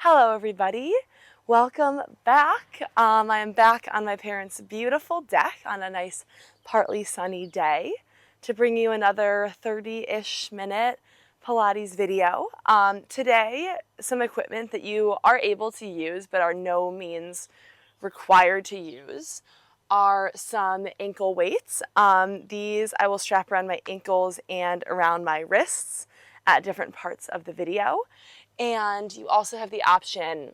Hello everybody, welcome back. I am back on my parents' beautiful deck on a nice partly sunny day to bring you another 30-ish minute Pilates video. Today, some equipment that you are able to use but are no means required to use are some ankle weights. These I will strap around my ankles and around my wrists at different parts of the video. And you also have the option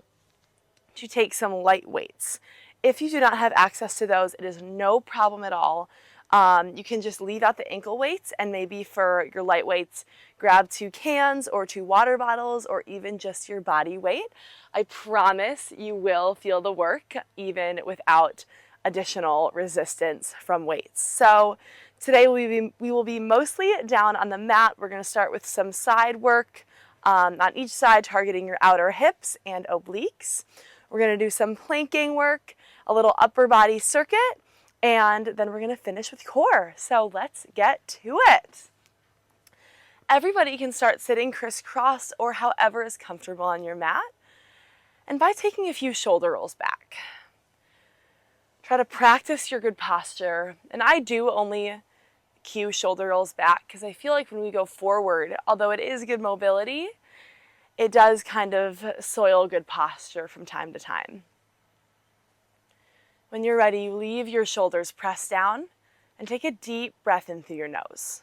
to take some light weights. If you do not have access to those, it is no problem at all. You can just leave out the ankle weights and maybe for your light weights, grab 2 cans or 2 water bottles or even just your body weight. I promise you will feel the work even without additional resistance from weights. So today we will be mostly down on the mat. We're going to start with some side work on each side, targeting your outer hips and obliques. We're going to do some planking work, a little upper body circuit, and then we're going to finish with core. So let's get to it. Everybody can start sitting crisscross or however is comfortable on your mat. And by taking a few shoulder rolls back, try to practice your good posture. And I do only cue shoulder rolls back because I feel like when we go forward, although it is good mobility, it does kind of soil good posture from time to time. When you're ready, you leave your shoulders pressed down and take a deep breath in through your nose.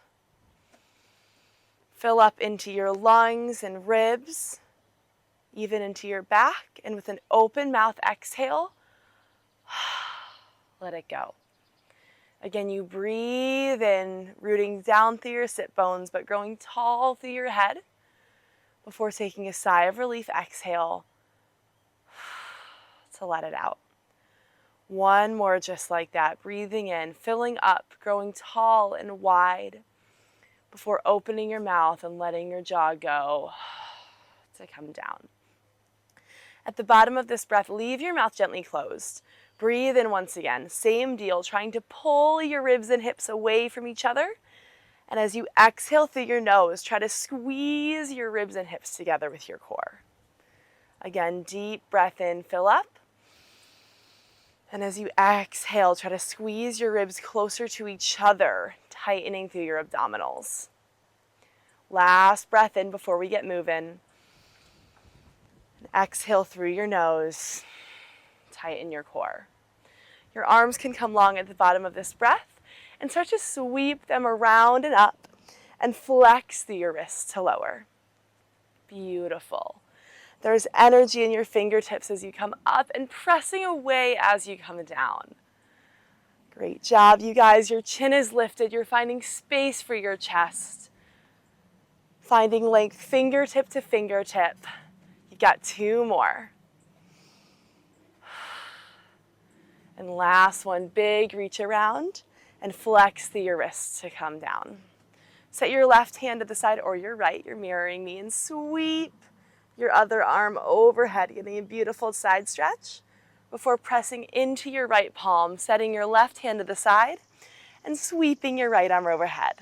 Fill up into your lungs and ribs, even into your back, and with an open mouth exhale, let it go. Again, you breathe in, rooting down through your sit bones, but growing tall through your head before taking a sigh of relief exhale to let it out. One more just like that, breathing in, filling up, growing tall and wide before opening your mouth and letting your jaw go to come down. At the bottom of this breath, leave your mouth gently closed. Breathe in once again. Same deal, trying to pull your ribs and hips away from each other. And as you exhale through your nose, try to squeeze your ribs and hips together with your core. Again, deep breath in, fill up. And as you exhale, try to squeeze your ribs closer to each other, tightening through your abdominals. Last breath in before we get moving. And exhale through your nose. Tighten your core. Your arms can come long at the bottom of this breath and start to sweep them around and up and flex through your wrists to lower. Beautiful. There's energy in your fingertips as you come up and pressing away as you come down. Great job, you guys. Your chin is lifted. You're finding space for your chest. Finding length fingertip to fingertip. You've got 2 more. And last one, big reach around and flex through your wrists to come down. Set your left hand to the side or your right, you're mirroring me, and sweep your other arm overhead, getting a beautiful side stretch before pressing into your right palm, setting your left hand to the side and sweeping your right arm overhead.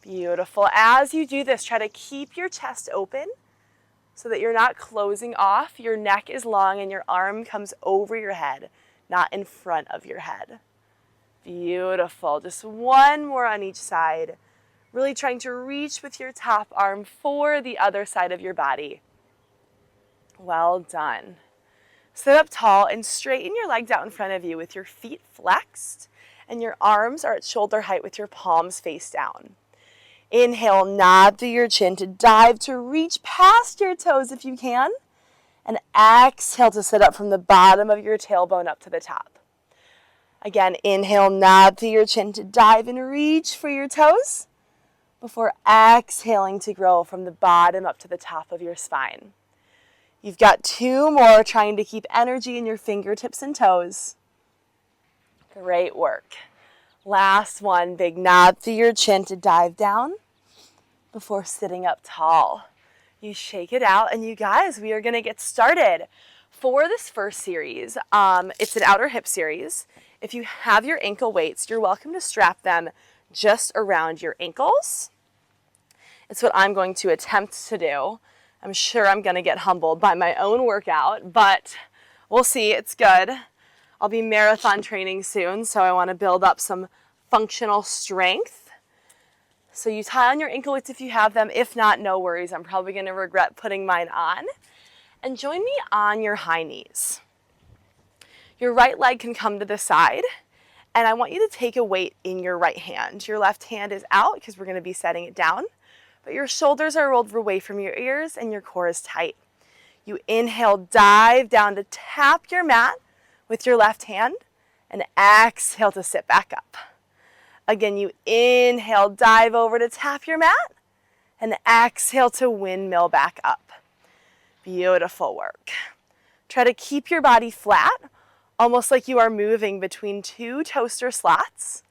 Beautiful. As you do this, try to keep your chest open so that you're not closing off. Your neck is long and your arm comes over your head, not in front of your head. Beautiful. Just one more on each side. Really trying to reach with your top arm for the other side of your body. Well done. Sit up tall and straighten your legs out in front of you with your feet flexed and your arms are at shoulder height with your palms face down. Inhale, nod through your chin to dive to reach past your toes if you can. And exhale to sit up from the bottom of your tailbone up to the top. Again, inhale, nod through your chin to dive and reach for your toes before exhaling to grow from the bottom up to the top of your spine. You've got 2 more, trying to keep energy in your fingertips and toes. Great work. Last one, big nod through your chin to dive down before sitting up tall. You shake it out, and you guys, we are going to get started. For this first series, it's an outer hip series. If you have your ankle weights, you're welcome to strap them just around your ankles. It's what I'm going to attempt to do. I'm sure I'm gonna get humbled by my own workout, but we'll see, it's good. I'll be marathon training soon, so I wanna build up some functional strength. So you tie on your ankle weights if you have them. If not, no worries. I'm probably gonna regret putting mine on. And join me on your high knees. Your right leg can come to the side, and I want you to take a weight in your right hand. Your left hand is out because we're gonna be setting it down, but your shoulders are rolled away from your ears and your core is tight. You inhale, dive down to tap your mat with your left hand, and exhale to sit back up. Again, you inhale, dive over to tap your mat, and exhale to windmill back up. Beautiful work. Try to keep your body flat, almost like you are moving between two toaster slots.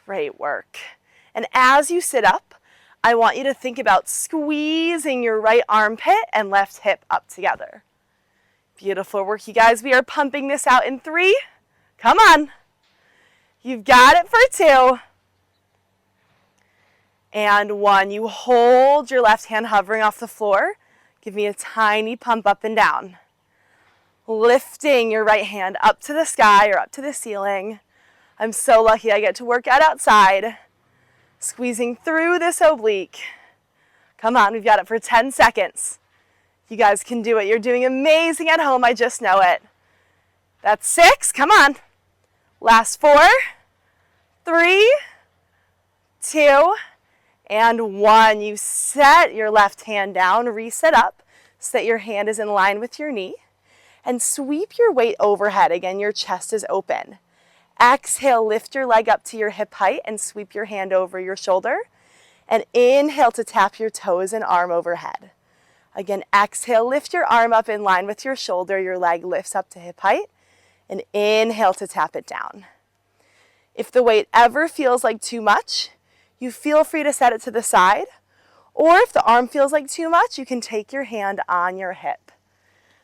Great work. And as you sit up, I want you to think about squeezing your right armpit and left hip up together. Beautiful work, you guys. We are pumping this out in 3. Come on. You've got it for 2. And 1. You hold your left hand hovering off the floor. Give me a tiny pump up and down. Lifting your right hand up to the sky or up to the ceiling. I'm so lucky I get to work out outside. Squeezing through this oblique. Come on, we've got it for 10 seconds. You guys can do it. You're doing amazing at home, I just know it. That's 6, come on. Last 4, 3, 2, and 1. You set your left hand down, reset up, so that your hand is in line with your knee, and sweep your weight overhead. Again, your chest is open. Exhale, lift your leg up to your hip height and sweep your hand over your shoulder, and inhale to tap your toes and arm overhead. Again, exhale, lift your arm up in line with your shoulder, your leg lifts up to hip height, and inhale to tap it down. If the weight ever feels like too much, you feel free to set it to the side, or if the arm feels like too much, you can take your hand on your hip.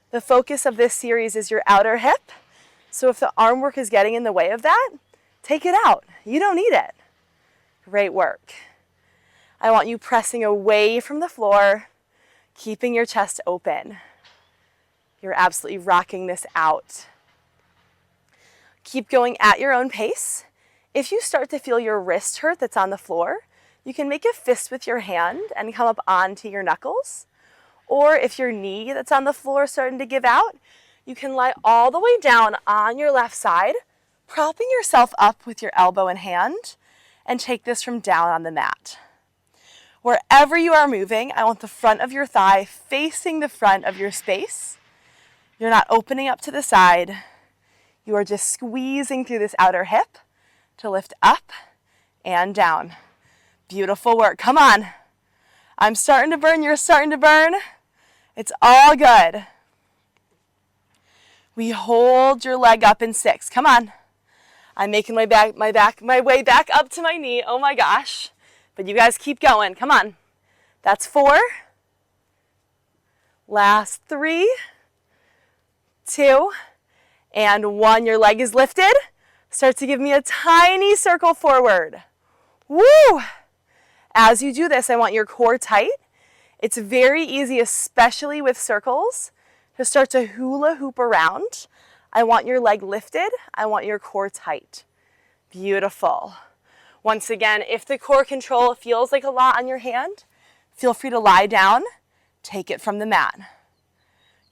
The focus of this series is your outer hip, so if the arm work is getting in the way of that, take it out. You don't need it. Great work. I want you pressing away from the floor, keeping your chest open. You're absolutely rocking this out. Keep going at your own pace. If you start to feel your wrist hurt that's on the floor, you can make a fist with your hand and come up onto your knuckles. Or if your knee that's on the floor is starting to give out, you can lie all the way down on your left side, propping yourself up with your elbow and hand, and take this from down on the mat. Wherever you are moving, I want the front of your thigh facing the front of your space. You're not opening up to the side. You are just squeezing through this outer hip to lift up and down. Beautiful work. Come on. I'm starting to burn. You're starting to burn. It's all good. We hold your leg up in 6. Come on. I'm making my way back up to my knee. Oh my gosh. But you guys keep going. Come on. That's 4. Last 3, 2, and 1. Your leg is lifted. Start to give me a tiny circle forward. Woo! As you do this, I want your core tight. It's very easy, especially with circles, to start to hula hoop around. I want your leg lifted. I want your core tight. Beautiful. Once again, if the core control feels like a lot on your hand, feel free to lie down. Take it from the mat.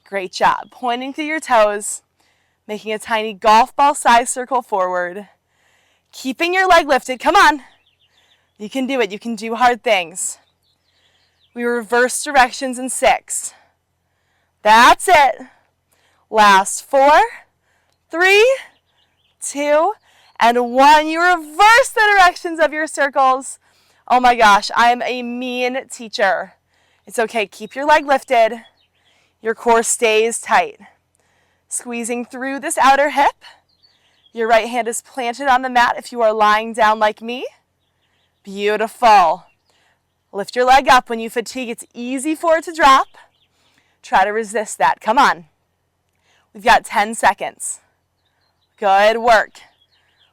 Great job. Pointing through your toes, making a tiny golf ball size circle forward. Keeping your leg lifted. Come on. You can do it. You can do hard things. We reverse directions in 6. That's it. Last 4, 3, 2, and 1. You reverse the directions of your circles. Oh my gosh, I am a mean teacher. It's okay. Keep your leg lifted. Your core stays tight. Squeezing through this outer hip. Your right hand is planted on the mat if you are lying down like me. Beautiful. Lift your leg up. When you fatigue, it's easy for it to drop. Try to resist that. Come on. We've got 10 seconds. Good work.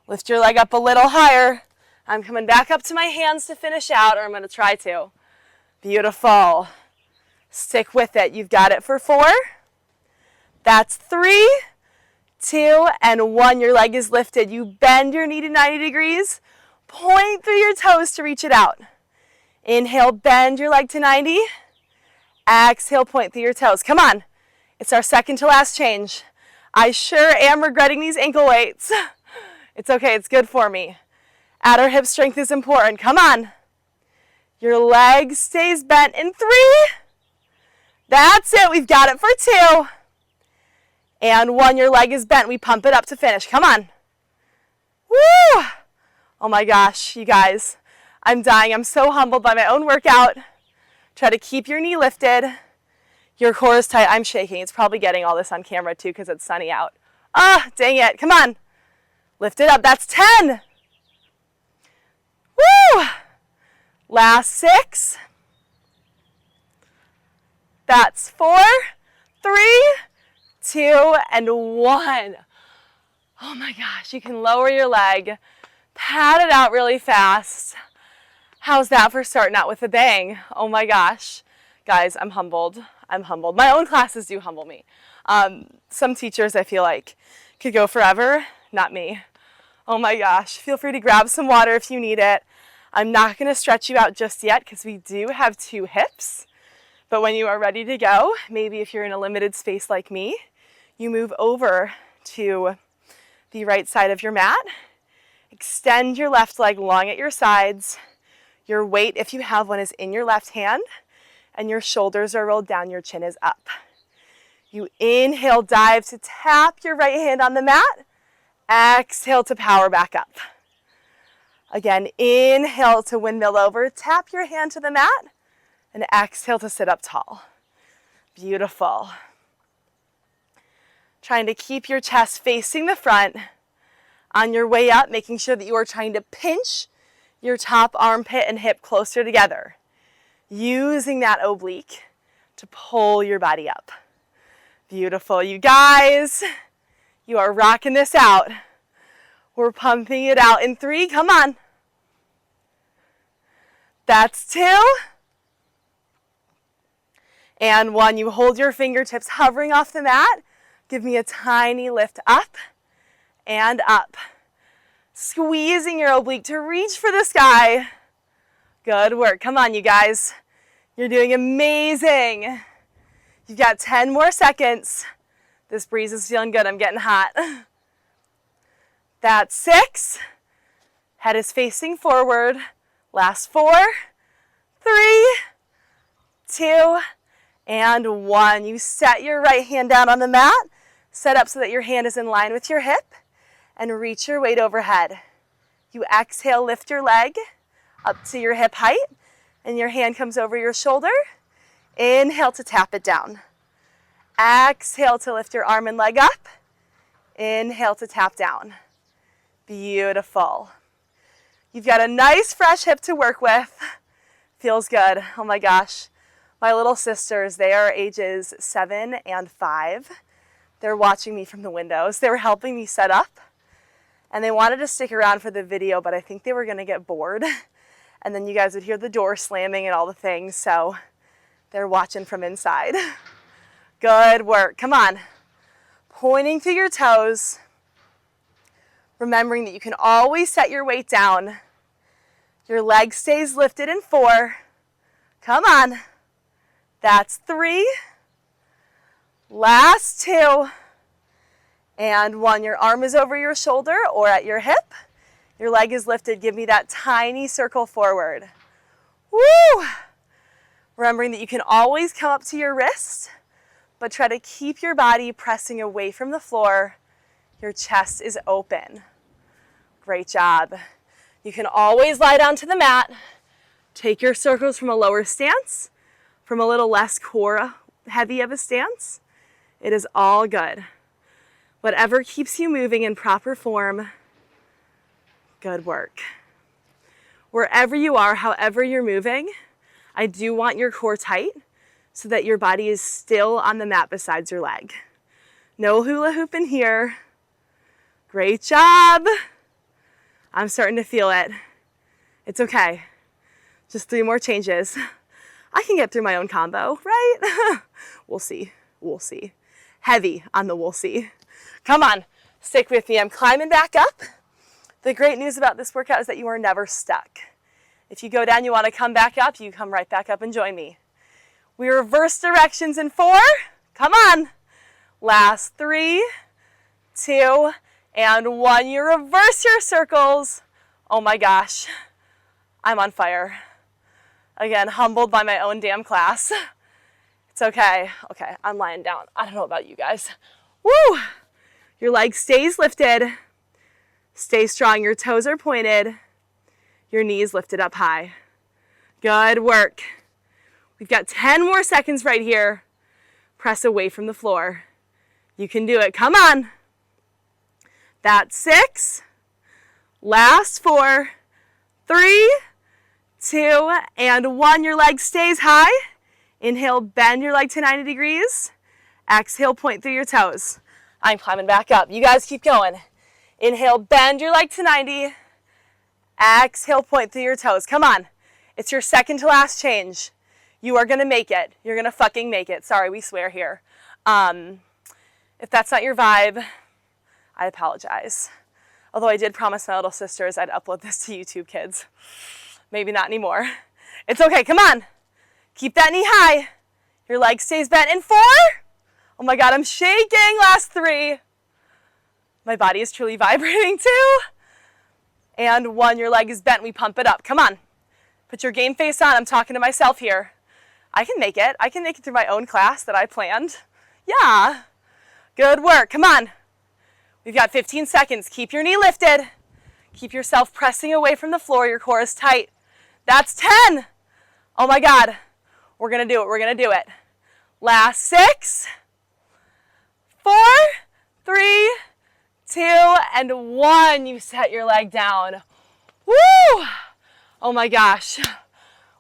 Lift your leg up a little higher. I'm coming back up to my hands to finish out, or I'm going to try to. Beautiful. Stick with it. You've got it for 4. That's 3, 2, and 1. Your leg is lifted. You bend your knee to 90 degrees. Point through your toes to reach it out. Inhale, bend your leg to 90. Exhale, point through your toes. Come on. It's our second to last change. I sure am regretting these ankle weights. It's okay. It's good for me. Outer hip strength is important. Come on. Your leg stays bent in 3. That's it. We've got it for 2. And 1. Your leg is bent. We pump it up to finish. Come on. Woo! Oh my gosh, you guys. I'm dying. I'm so humbled by my own workout. Try to keep your knee lifted. Your core is tight. I'm shaking. It's probably getting all this on camera too because it's sunny out. Ah, dang it. Come on. Lift it up. That's 10. Woo! Last 6. That's 4, 3, 2, and 1. Oh my gosh. You can lower your leg. Pat it out really fast. How's that for starting out with a bang? Oh my gosh. Guys, I'm humbled. I'm humbled. My own classes do humble me. Some teachers, I feel like, could go forever. Not me. Oh my gosh. Feel free to grab some water if you need it. I'm not going to stretch you out just yet because we do have 2 hips. But when you are ready to go, maybe if you're in a limited space like me, you move over to the right side of your mat. Extend your left leg long at your sides. Your weight, if you have one, is in your left hand, and your shoulders are rolled down, your chin is up. You inhale, dive to tap your right hand on the mat. Exhale to power back up. Again, inhale to windmill over, tap your hand to the mat, and exhale to sit up tall. Beautiful. Trying to keep your chest facing the front. On your way up, making sure that you are trying to pinch your top armpit and hip closer together. Using that oblique to pull your body up. Beautiful. You guys, you are rocking this out. We're pumping it out in 3. Come on. That's 2. And 1. You hold your fingertips hovering off the mat. Give me a tiny lift up and up. Squeezing your oblique to reach for the sky. Good work. Come on, you guys. You're doing amazing. You've got 10 more seconds. This breeze is feeling good. I'm getting hot. That's 6. Head is facing forward. Last 4, 3, 2, and 1. You set your right hand down on the mat. Set up so that your hand is in line with your hip. And reach your weight overhead. You exhale, lift your leg up to your hip height, and your hand comes over your shoulder. Inhale to tap it down. Exhale to lift your arm and leg up. Inhale to tap down. Beautiful. You've got a nice fresh hip to work with. Feels good. Oh my gosh. My little sisters, they are ages 7 and 5. They're watching me from the windows. They were helping me set up. And they wanted to stick around for the video, but I think they were going to get bored. And then you guys would hear the door slamming and all the things, so they're watching from inside. Good work. Come on. Pointing to your toes. Remembering that you can always set your weight down. Your leg stays lifted in 4. Come on. That's 3. Last 2. And 1, your arm is over your shoulder or at your hip. Your leg is lifted. Give me that tiny circle forward. Woo! Remembering that you can always come up to your wrist, but try to keep your body pressing away from the floor. Your chest is open. Great job. You can always lie down to the mat. Take your circles from a lower stance, from a little less core heavy of a stance. It is all good. Whatever keeps you moving in proper form, good work. Wherever you are, however you're moving, I do want your core tight so that your body is still on the mat besides your leg. No hula hoop in here. Great job. I'm starting to feel it. It's okay. Just 3 more changes. I can get through my own combo, right? We'll see. We'll see. Heavy on the we'll see. Come on, stick with me. I'm climbing back up. The great news about this workout is that you are never stuck. If you go down, you want to come back up, you come right back up and join me. We reverse directions in 4. Come on. Last 3, 2, and 1. You reverse your circles. Oh my gosh, I'm on fire. Again, humbled by my own damn class. It's okay. Okay, I'm lying down. I don't know about you guys. Woo! Your leg stays lifted. Stay strong. Your toes are pointed. Your knees lifted up high. Good work. We've got 10 more seconds right here. Press away from the floor. You can do it. Come on. That's 6. Last 4, 3, 2, and 1. Your leg stays high. Inhale, bend your leg to 90 degrees. Exhale, point through your toes. I'm climbing back up. You guys keep going. Inhale, bend your leg to 90. Exhale, point through your toes. Come on. It's your second to last change. You are going to make it. You're going to fucking make it. Sorry, we swear here. If that's not your vibe, I apologize. Although I did promise my little sisters I'd upload this to YouTube, kids. Maybe not anymore. It's okay. Come on. Keep that knee high. Your leg stays bent in 4. Oh my God, I'm shaking. Last 3. My body is truly vibrating too. And 1, your leg is bent. We pump it up. Come on. Put your game face on. I'm talking to myself here. I can make it. I can make it through my own class that I planned. Yeah. Good work. Come on. We've got 15 seconds. Keep your knee lifted. Keep yourself pressing away from the floor. Your core is tight. That's 10. Oh my God. We're going to do it. We're going to do it. Last 6, 4, 3, 2, and 1. You set your leg down. Woo! Oh my gosh.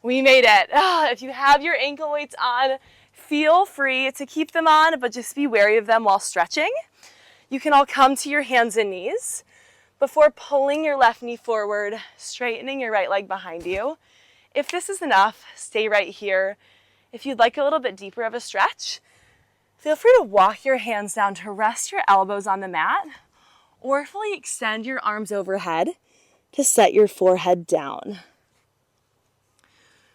We made it. If you have your ankle weights on, feel free to keep them on, but just be wary of them while stretching. You can all come to your hands and knees before pulling your left knee forward, straightening your right leg behind you. If this is enough, stay right here. If you'd like a little bit deeper of a stretch, feel free to walk your hands down to rest your elbows on the mat, or fully extend your arms overhead to set your forehead down.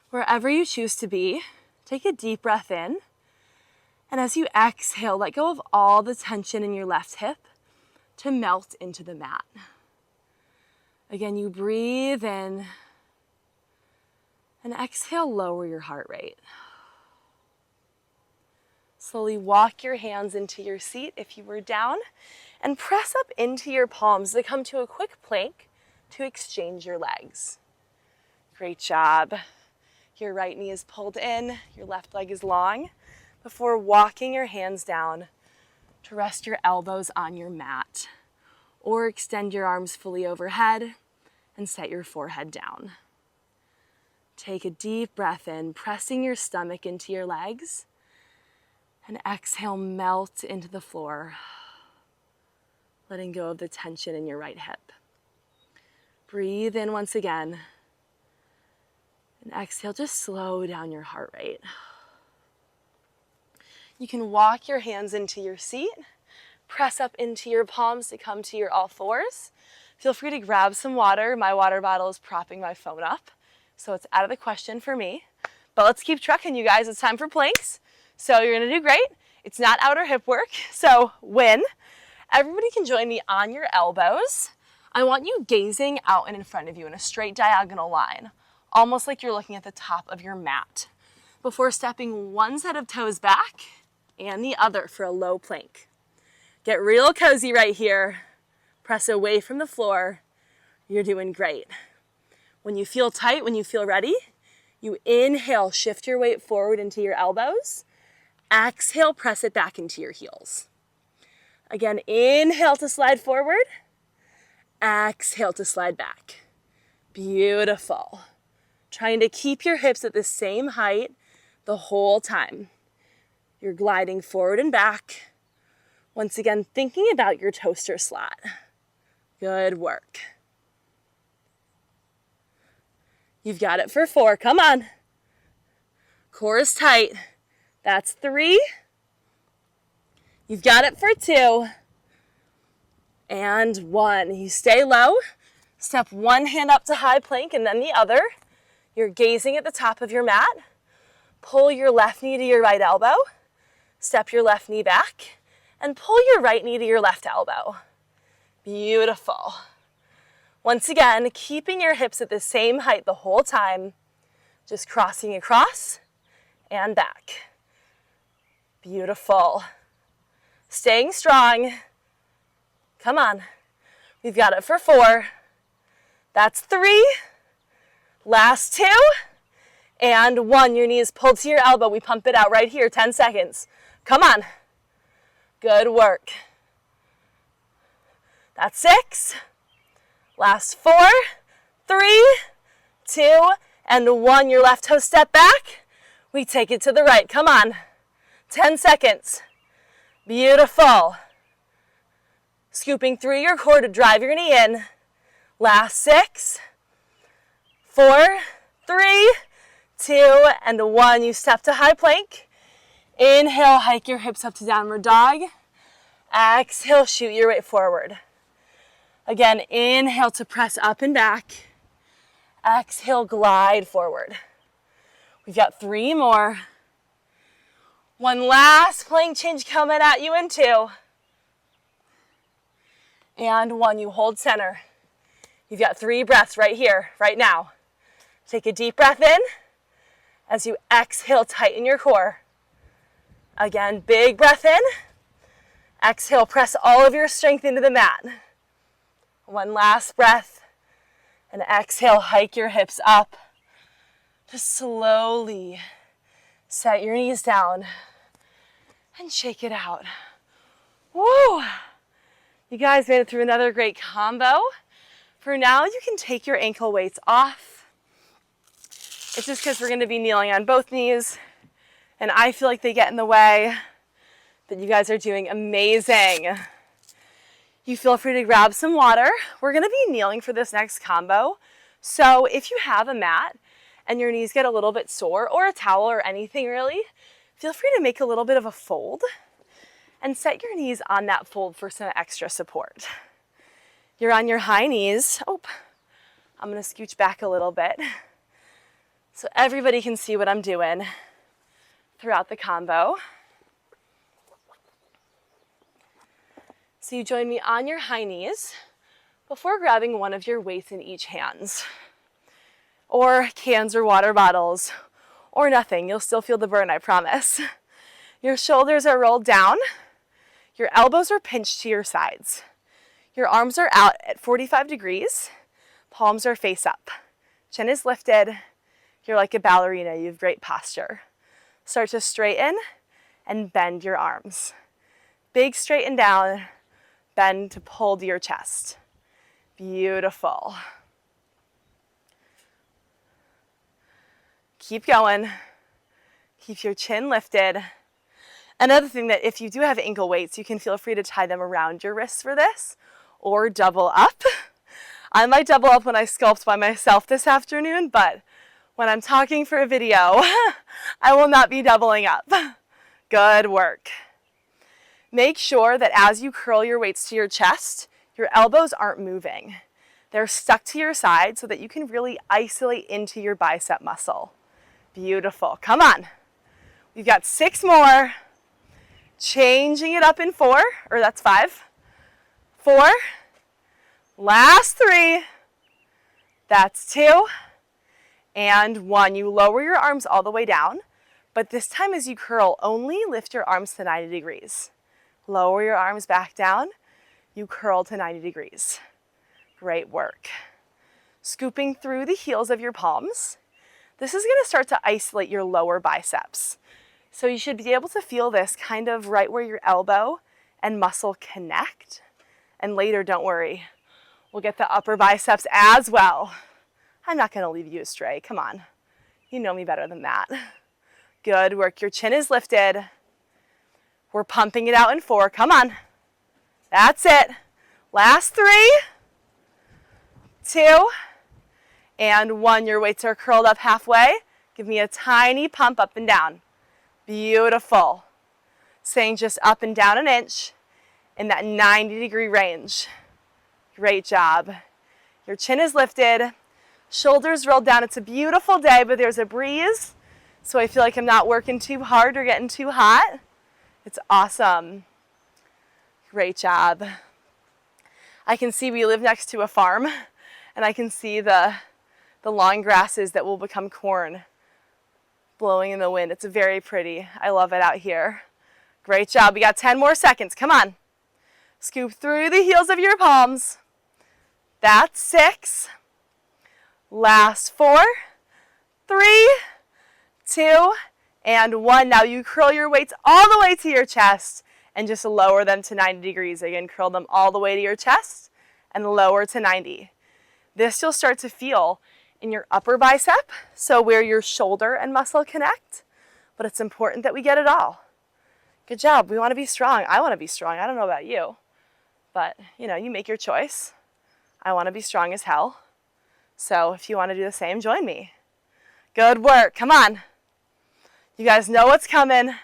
Wherever you choose to be, take a deep breath in, and as you exhale, let go of all the tension in your left hip to melt into the mat. Again, you breathe in, and exhale, lower your heart rate. Slowly walk your hands into your seat if you were down, and press up into your palms to come to a quick plank to exchange your legs. Great job. Your right knee is pulled in, your left leg is long, before walking your hands down to rest your elbows on your mat, or extend your arms fully overhead and set your forehead down. Take a deep breath in, pressing your stomach into your legs, and exhale, melt into the floor, letting go of the tension in your right hip. Breathe in once again, and exhale, just slow down your heart rate. You can walk your hands into your seat, press up into your palms to come to your all fours. Feel free to grab some water. My water bottle is propping my phone up, so it's out of the question for me. But let's keep trucking, you guys. It's time for planks. So you're gonna do great. It's not outer hip work, so win. Everybody can join me on your elbows. I want you gazing out and in front of you in a straight diagonal line, almost like you're looking at the top of your mat, before stepping one set of toes back and the other for a low plank. Get real cozy right here. Press away from the floor. You're doing great. When you feel tight, when you feel ready, you inhale, shift your weight forward into your elbows. Exhale, press it back into your heels. Again, inhale to slide forward. Exhale to slide back. Beautiful. Trying to keep your hips at the same height the whole time. You're gliding forward and back. Once again, thinking about your toaster slot. Good work. You've got it for 4. Come on. Core is tight. That's 3. You've got it for 2. And 1. You stay low. Step one hand up to high plank and then the other. You're gazing at the top of your mat. Pull your left knee to your right elbow. Step your left knee back and pull your right knee to your left elbow. Beautiful. Once again, keeping your hips at the same height the whole time. Just crossing across and back. Beautiful. Staying strong. Come on. We've got it for 4. That's 3. Last 2. And 1. Your knee is pulled to your elbow. We pump it out right here. 10 seconds. Come on. Good work. That's 6. Last 4. 3, 2, and 1. Your left toe step back. We take it to the right. Come on. 10 seconds. Beautiful. Scooping through your core to drive your knee in. Last 6, 4, 3, 2, and 1. You step to high plank. Inhale, hike your hips up to downward dog. Exhale, shoot your weight forward. Again, inhale to press up and back. Exhale, glide forward. We've got 3 more. 1 last plank change coming at you in 2. And 1, you hold center. You've got 3 breaths right here, right now. Take a deep breath in. As you exhale, tighten your core. Again, big breath in. Exhale, press all of your strength into the mat. 1 last breath. And exhale, hike your hips up. Just slowly set your knees down and shake it out. Woo! You guys made it through another great combo. For now, you can take your ankle weights off. It's just because we're going to be kneeling on both knees, and I feel like they get in the way, but you guys are doing amazing. You feel free to grab some water. We're going to be kneeling for this next combo. So if you have a mat and your knees get a little bit sore, or a towel or anything really, feel free to make a little bit of a fold and set your knees on that fold for some extra support. You're on your high knees. Oh, I'm going to scooch back a little bit so everybody can see what I'm doing throughout the combo. So you join me on your high knees before grabbing one of your weights in each hands, or cans or water bottles, or nothing. You'll still feel the burn, I promise. Your shoulders are rolled down. Your elbows are pinched to your sides. Your arms are out at 45 degrees. Palms are face up. Chin is lifted. You're like a ballerina. You have great posture. Start to straighten and bend your arms. Big straighten down. Bend to pull to your chest. Beautiful. Keep going. Keep your chin lifted. Another thing, that if you do have ankle weights, you can feel free to tie them around your wrists for this, or double up. I might double up when I sculpt by myself this afternoon, but when I'm talking for a video, I will not be doubling up. Good work. Make sure that as you curl your weights to your chest, your elbows aren't moving. They're stuck to your side so that you can really isolate into your bicep muscle. Beautiful. Come on. We've got 6 more. Changing it up in 4, or that's 5. 4. Last 3. That's 2. And 1. You lower your arms all the way down, but this time as you curl, only lift your arms to 90 degrees. Lower your arms back down. You curl to 90 degrees. Great work. Scooping through the heels of your palms. This is going to start to isolate your lower biceps. So you should be able to feel this kind of right where your elbow and muscle connect. And later, don't worry, we'll get the upper biceps as well. I'm not going to leave you astray. Come on. You know me better than that. Good work. Your chin is lifted. We're pumping it out in 4. Come on. That's it. Last 3, 2, and 1. Your weights are curled up halfway. Give me a tiny pump up and down. Beautiful. Staying just up and down an inch in that 90-degree range. Great job. Your chin is lifted, shoulders rolled down. It's a beautiful day, but there's a breeze, so I feel like I'm not working too hard or getting too hot. It's awesome. Great job. I can see we live next to a farm, and I can see the long grasses that will become corn blowing in the wind. It's very pretty. I love it out here. Great job. We got 10 more seconds. Come on. Scoop through the heels of your palms. That's 6. Last 4, 3, 2, and 1. Now you curl your weights all the way to your chest and just lower them to 90 degrees. Again, curl them all the way to your chest and lower to 90. This you'll start to feel in your upper bicep, so where your shoulder and muscle connect, but it's important that we get it all. Good job. We want to be strong. I want to be strong. I don't know about you, but you make your choice. I want to be strong as hell. So if you want to do the same, join me. Good work. Come on. You guys know what's coming.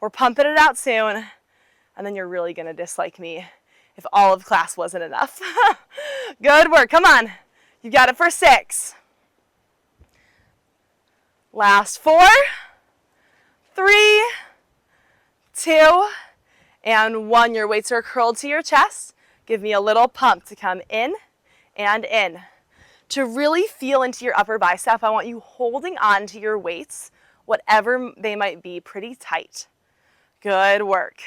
We're pumping it out soon, and then you're really going to dislike me if all of class wasn't enough. Good work. Come on. You got it for 6. Last 4, 3, 2, and 1. Your weights are curled to your chest. Give me a little pump to come in and in. To really feel into your upper bicep, I want you holding on to your weights, whatever they might be, pretty tight. Good work.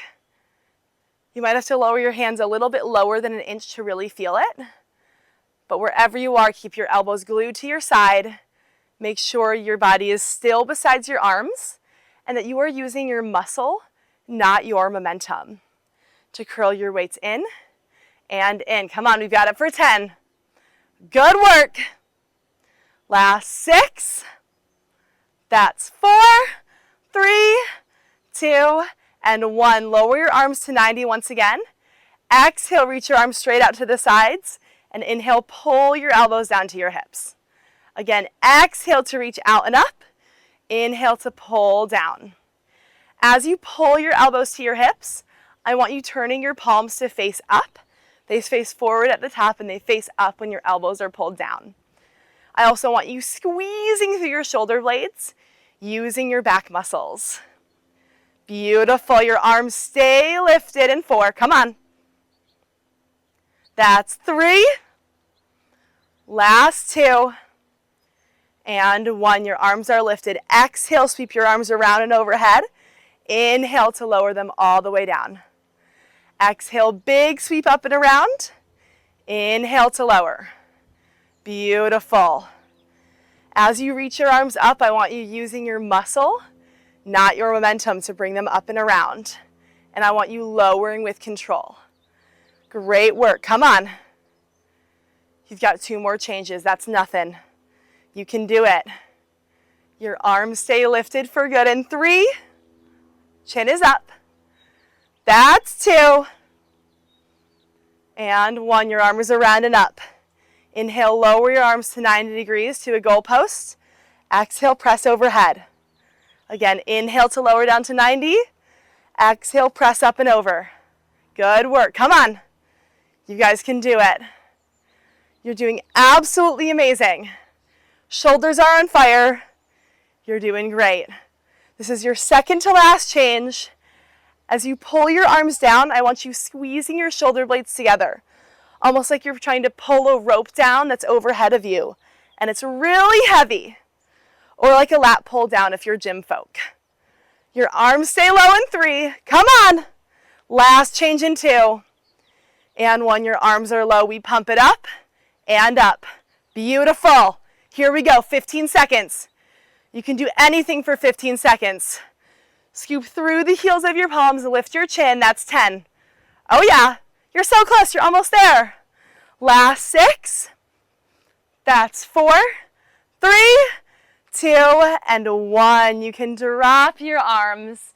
You might have to lower your hands a little bit lower than an inch to really feel it. But wherever you are, keep your elbows glued to your side. Make sure your body is still besides your arms and that you are using your muscle, not your momentum, to curl your weights in and in. Come on, we've got it for 10. Good work. Last 6. That's 4, 3, 2, and 1. Lower your arms to 90 once again. Exhale, reach your arms straight out to the sides. And inhale, pull your elbows down to your hips. Again, exhale to reach out and up. Inhale to pull down. As you pull your elbows to your hips, I want you turning your palms to face up. They face forward at the top and they face up when your elbows are pulled down. I also want you squeezing through your shoulder blades, using your back muscles. Beautiful. Your arms stay lifted in 4. Come on. That's 3. Last 2. And 1. Your arms are lifted. Exhale, sweep your arms around and overhead. Inhale to lower them all the way down. Exhale, big sweep up and around. Inhale to lower. Beautiful. As you reach your arms up, I want you using your muscle, not your momentum, to bring them up and around. And I want you lowering with control. Great work. Come on. You've got 2 more changes. That's nothing. You can do it. Your arms stay lifted for good in 3. Chin is up. That's 2. And 1. Your arm is around and up. Inhale, lower your arms to 90 degrees to a goalpost. Exhale, press overhead. Again, inhale to lower down to 90. Exhale, press up and over. Good work. Come on. You guys can do it. You're doing absolutely amazing. Shoulders are on fire. You're doing great. This is your second to last change. As you pull your arms down, I want you squeezing your shoulder blades together, almost like you're trying to pull a rope down that's overhead of you, and it's really heavy, or like a lat pull down if you're gym folk. Your arms stay low in 3. Come on. Last change in 2. And 1. Your arms are low. We pump it up and up. Beautiful. Here we go. 15 seconds. You can do anything for 15 seconds. Scoop through the heels of your palms and lift your chin. That's 10. Oh yeah. You're so close. You're almost there. Last 6. That's 4, 3, 2, and 1. You can drop your arms.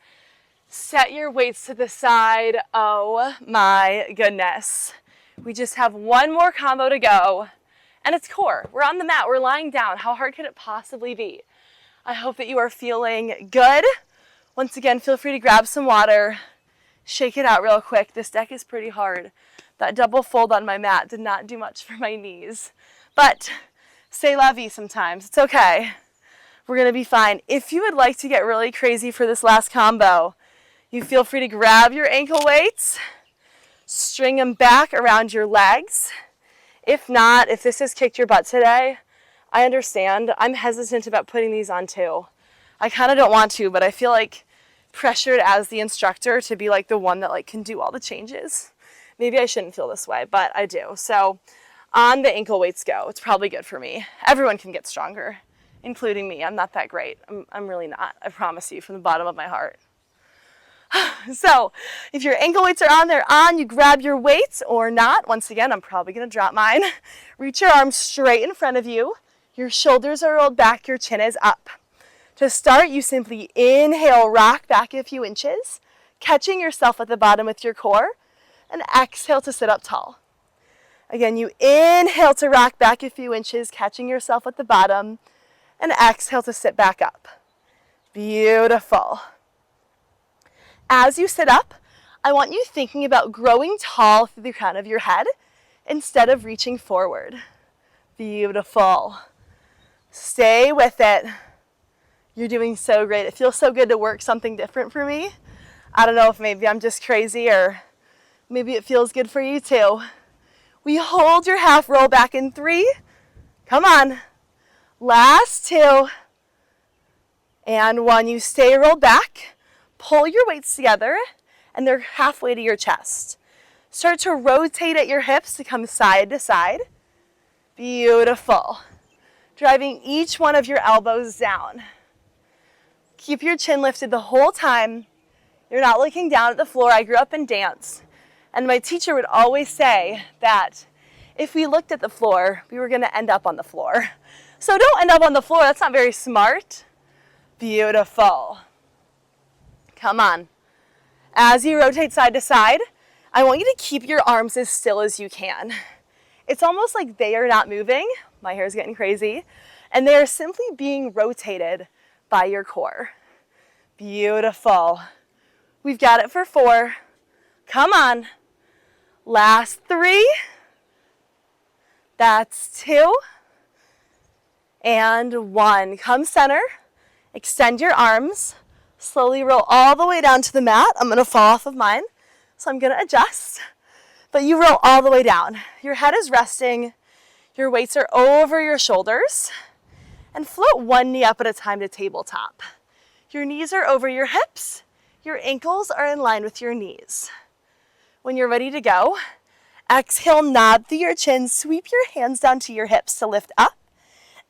Set your weights to the side. Oh my goodness. We just have 1 more combo to go. And it's core. We're on the mat. We're lying down. How hard could it possibly be? I hope that you are feeling good. Once again, feel free to grab some water, shake it out real quick. This deck is pretty hard. That double fold on my mat did not do much for my knees. But c'est la vie sometimes. It's okay. We're going to be fine. If you would like to get really crazy for this last combo, you feel free to grab your ankle weights, string them back around your legs. If not, if this has kicked your butt today, I understand. I'm hesitant about putting these on too. I kind of don't want to, but I feel like pressured as the instructor to be like the one that like can do all the changes. Maybe I shouldn't feel this way, but I do. So on the ankle weights go. It's probably good for me. Everyone can get stronger, including me. I'm not that great. I'm really not. I promise you from the bottom of my heart. So if your ankle weights are on, they're on. You grab your weights or not. Once again, I'm probably going to drop mine. Reach your arms straight in front of you. Your shoulders are rolled back. Your chin is up. To start, you simply inhale, rock back a few inches, catching yourself at the bottom with your core, and exhale to sit up tall. Again, you inhale to rock back a few inches, catching yourself at the bottom, and exhale to sit back up. Beautiful. As you sit up, I want you thinking about growing tall through the crown of your head instead of reaching forward. Beautiful. Stay with it. You're doing so great. It feels so good to work something different for me. I don't know if maybe I'm just crazy or maybe it feels good for you too. We hold your half roll back in 3. Come on. Last 2. And 1. You stay rolled back. Pull your weights together and they're halfway to your chest. Start to rotate at your hips to come side to side. Beautiful. Driving each one of your elbows down. Keep your chin lifted the whole time. You're not looking down at the floor. I grew up in dance, and my teacher would always say that if we looked at the floor, we were going to end up on the floor. So don't end up on the floor. That's not very smart. Beautiful. Come on. As you rotate side to side, I want you to keep your arms as still as you can. It's almost like they are not moving. My hair is getting crazy. And they are simply being rotated by your core. Beautiful. We've got it for 4. Come on. Last 3. That's 2. And 1. Come center. Extend your arms. Slowly roll all the way down to the mat. I'm going to fall off of mine, so I'm going to adjust. But you roll all the way down. Your head is resting. Your weights are over your shoulders. And float one knee up at a time to tabletop. Your knees are over your hips. Your ankles are in line with your knees. When you're ready to go, exhale, nod through your chin, sweep your hands down to your hips to lift up,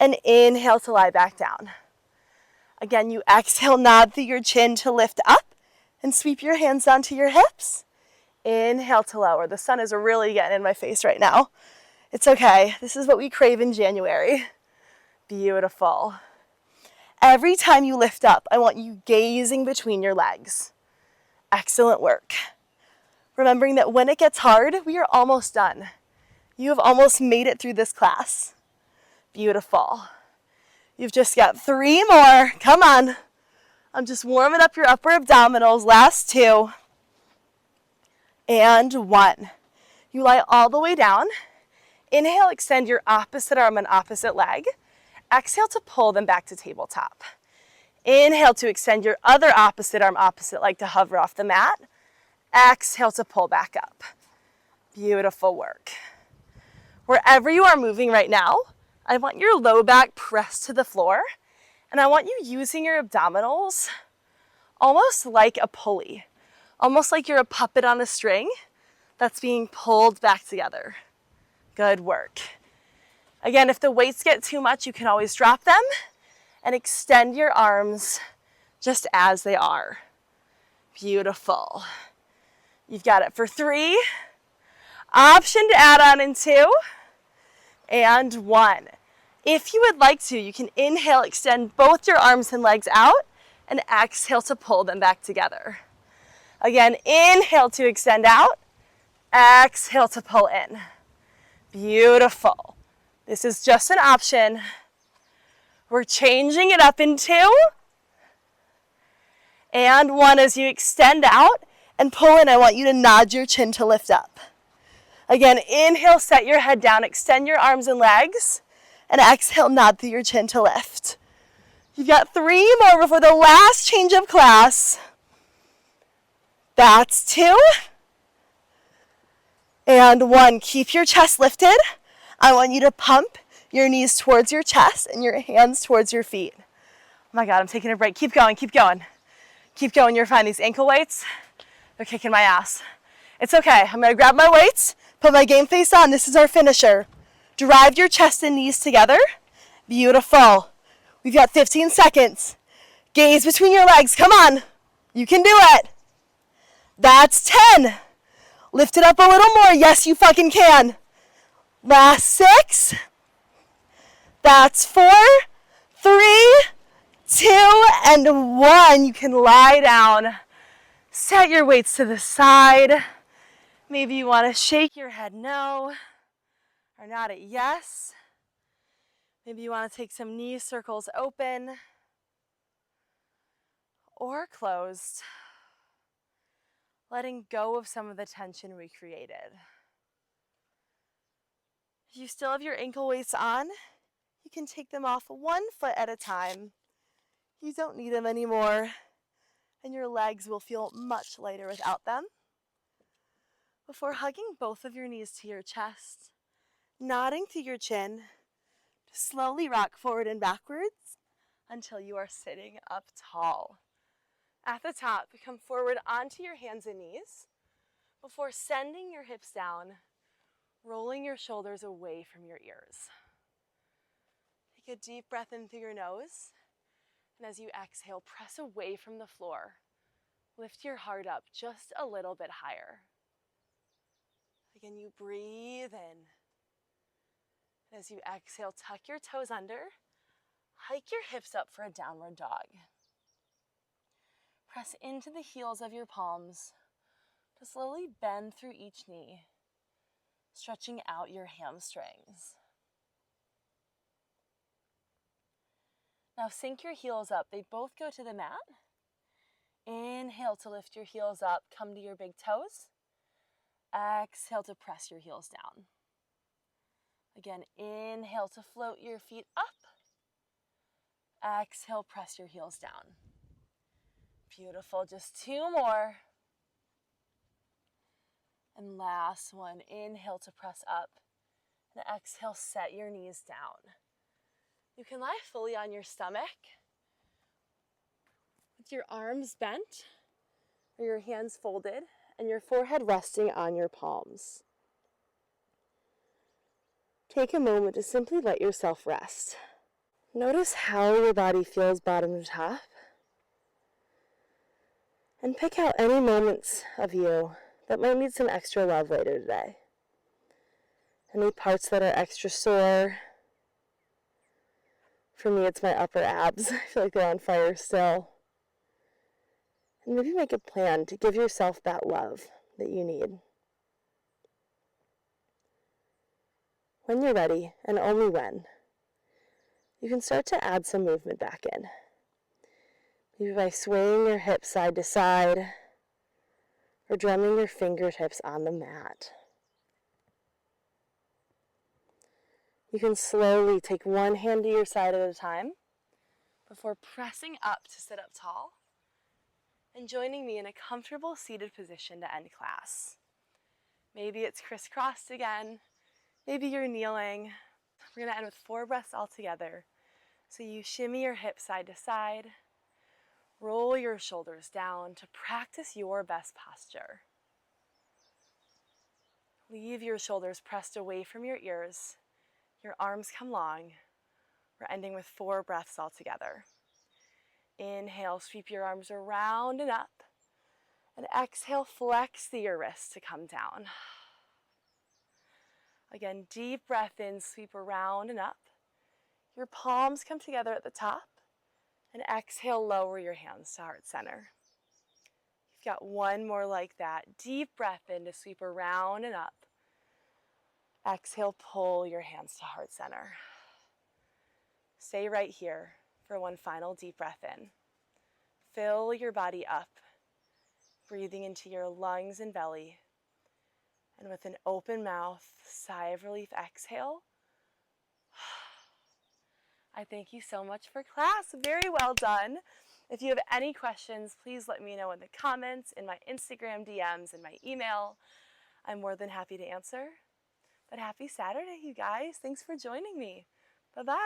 and inhale to lie back down. Again, you exhale, nod through your chin to lift up, and sweep your hands down to your hips. Inhale to lower. The sun is really getting in my face right now. It's okay. This is what we crave in January. Beautiful. Every time you lift up, I want you gazing between your legs. Excellent work. Remembering that when it gets hard, we are almost done. You have almost made it through this class. Beautiful. You've just got 3 more. Come on. I'm just warming up your upper abdominals. Last 2. And 1. You lie all the way down. Inhale, extend your opposite arm and opposite leg. Exhale to pull them back to tabletop. Inhale to extend your other opposite arm, opposite leg to hover off the mat. Exhale to pull back up. Beautiful work. Wherever you are moving right now, I want your low back pressed to the floor, and I want you using your abdominals almost like a pulley, almost like you're a puppet on a string that's being pulled back together. Good work. Again, if the weights get too much, you can always drop them and extend your arms just as they are. Beautiful. You've got it for 3. Option to add on in 2. And 1. If you would like to, you can inhale, extend both your arms and legs out, and exhale to pull them back together. Again, inhale to extend out, exhale to pull in. Beautiful. This is just an option. We're changing it up in 2. And 1 as you extend out and pull in. I want you to nod your chin to lift up. Again, inhale, set your head down, extend your arms and legs, and exhale, nod through your chin to lift. You've got 3 more before the last change of class. That's 2. And 1, keep your chest lifted. I want you to pump your knees towards your chest and your hands towards your feet. Oh my God, I'm taking a break. Keep going, keep going. Keep going, you're fine. These ankle weights, they're kicking my ass. It's okay, I'm gonna grab my weights, put my game face on. This is our finisher. Drive your chest and knees together. Beautiful. We've got 15 seconds. Gaze between your legs, come on. You can do it. That's 10. Lift it up a little more. Yes, you fucking can. Last 6. That's 4, 3, 2, and 1. You can lie down. Set your weights to the side. Maybe you want to shake your head no, or nod it yes. Maybe you want to take some knee circles open or closed, letting go of some of the tension we created. If you still have your ankle weights on, you can take them off 1 foot at a time. You don't need them anymore, and your legs will feel much lighter without them. Before hugging both of your knees to your chest, nodding through your chin, to slowly rock forward and backwards until you are sitting up tall. At the top, come forward onto your hands and knees before sending your hips down, rolling your shoulders away from your ears. Take a deep breath in through your nose, and as you exhale, press away from the floor. Lift your heart up just a little bit higher. Again, you breathe in. As you exhale, tuck your toes under, hike your hips up for a downward dog. Press into the heels of your palms to slowly bend through each knee, stretching out your hamstrings. Now sink your heels up. They both go to the mat. Inhale to lift your heels up, come to your big toes. Exhale to press your heels down. Again, inhale to float your feet up. Exhale, press your heels down. Beautiful, just 2 more. And last one, inhale to press up. And exhale, set your knees down. You can lie fully on your stomach with your arms bent or your hands folded and your forehead resting on your palms. Take a moment to simply let yourself rest. Notice how your body feels bottom to top. And pick out any moments of you that might need some extra love later today. Any parts that are extra sore. For me, it's my upper abs. I feel like they're on fire still. And maybe make a plan to give yourself that love that you need. When you're ready, and only when, you can start to add some movement back in. Maybe by swaying your hips side to side, or drumming your fingertips on the mat. You can slowly take one hand to your side at a time before pressing up to sit up tall and joining me in a comfortable seated position to end class. Maybe it's crisscrossed again. Maybe you're kneeling. We're going to end with 4 breaths all together. So you shimmy your hips side to side. Roll your shoulders down to practice your best posture. Leave your shoulders pressed away from your ears. Your arms come long. We're ending with 4 breaths all together. Inhale, sweep your arms around and up. And exhale, flex your wrists to come down. Again, deep breath in, sweep around and up. Your palms come together at the top. And exhale, lower your hands to heart center. You've got 1 more like that. Deep breath in to sweep around and up. Exhale, pull your hands to heart center. Stay right here for one final deep breath in. Fill your body up, breathing into your lungs and belly. And with an open mouth, sigh of relief, exhale. I thank you so much for class. Very well done. If you have any questions, please let me know in the comments, in my Instagram DMs, in my email. I'm more than happy to answer. But happy Saturday, you guys. Thanks for joining me. Bye-bye.